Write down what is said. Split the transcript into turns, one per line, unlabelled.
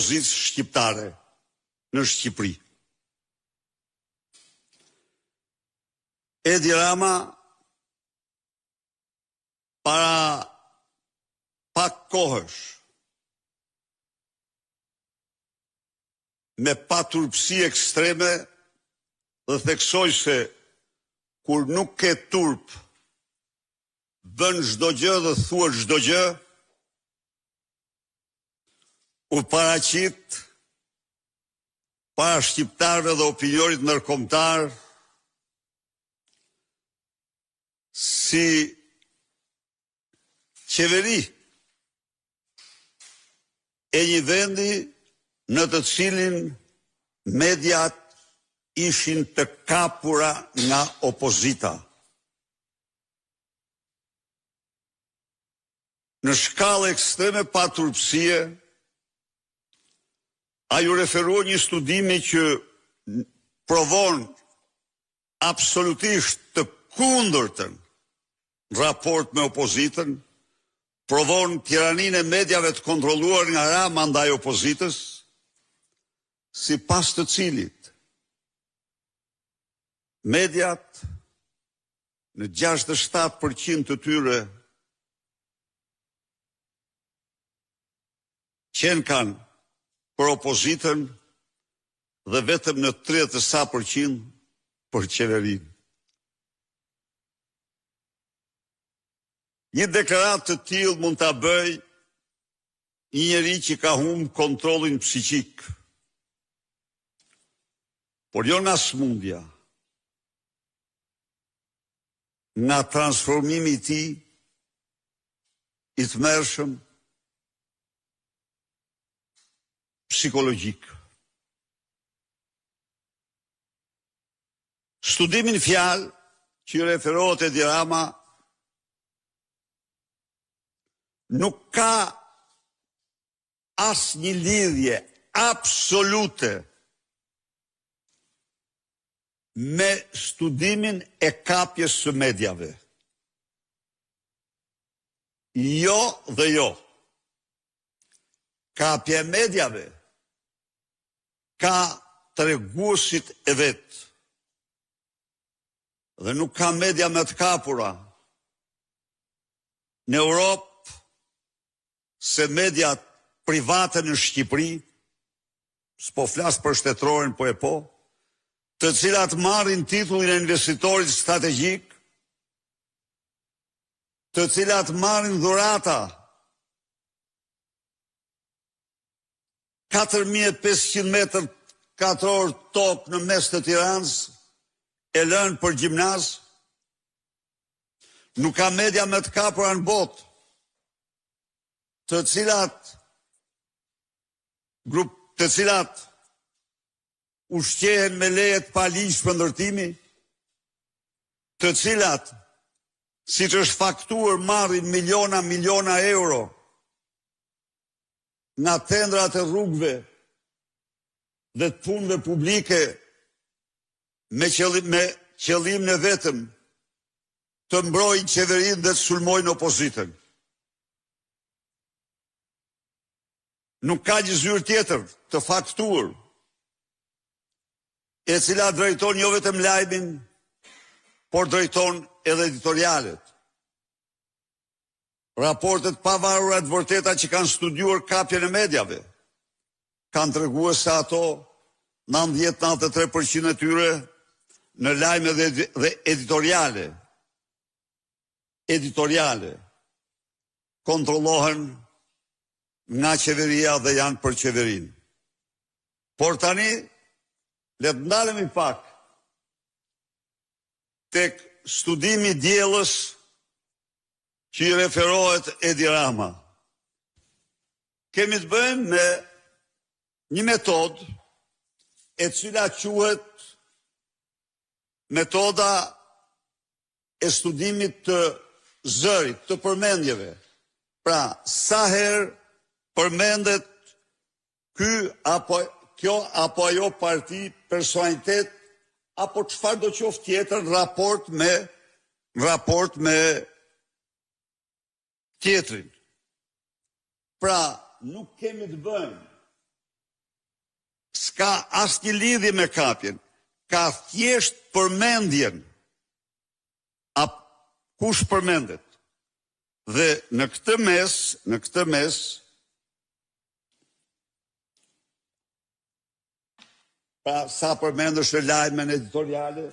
opozitës shqiptare në Shqipëri. Edi Rama para pak kohësh me paturpsi ekstreme dhe theksoj se kur nuk ke turp bën çdo gjë dhe thua çdo gjë, u paraqit para shqiptarëve dhe opinionit ndërkombëtar si qeveri e një vendi në të cilin mediat ishin të kapura nga opozita. Në shkallë ekstreme pa turpsie, a ju referua një studimi që provon absolutisht të kundërtën raport me opozitën, provon tiraninë e mediave të kontrolluar nga Rama ndaj opozitës, si pas të cilit mediat në 67% të tyre qenë kanë për opozitën dhe vetëm në 30% për qeverinë. Një deklaratë të tillë mund ta bëj një njeri që ka humbur kontrollin psiqik, por jo nga smundja, nga transformimi i tij i tmerrshëm psikologjik. Studimin fjalë që referohet Edi Rama nuk ka asnjë lidhje absolute me studimin e kapjes së mediave. Jo dhe jo. Kapja e mediave ka treguesit e vet. Dhe nuk ka media me të kapura në Europë se mediat private në Shqipëri, s'po flas për shtetrorin, po, të cilat marrin titullin e investitorit strategjik, të cilat marrin dhurata 4500 metër katror tokë në mes të Tiranës, e lënë për gjimnaz. Nuk ka media me të kapura në botë, të cilat ushqehen me lejet pa ligj për ndërtimi, të cilat, siç është faktuar, marrin miliona euro nga tendrat e rrugëve dhe të punëve publike me qëllim në vetëm të mbrojnë qeverinë dhe të sulmojnë opozitën. Nuk ka një zyrë tjetër të faktuar e cila drejton jo vetëm lajmin, por drejton edhe editorialet. Raportet pavarura të vërteta që kanë studiuar kapjen e mediave kanë treguar se ato 90-93% e tyre në lajme dhe editoriale kontrollohen nga qeveria dhe janë për qeverinë. Por tani, le të ndalemi pak tek studimi diellës që i referohet Edi Rama. Kemi të bëjmë me një metodë e cila quhet metoda e studimit të zërit, të përmendjeve. Pra, sa herë përmendet kjo apo ajo parti, personalitet, apo çfarë do qoftë tjetër raport me tjetrin. Pra, nuk kemi të bëjmë s'ka asnjë lidhje me kapjen, ka thjesht përmendjen. A kush përmendet? Dhe në këtë mes, pra sa përmendësh në lajmen editoriale,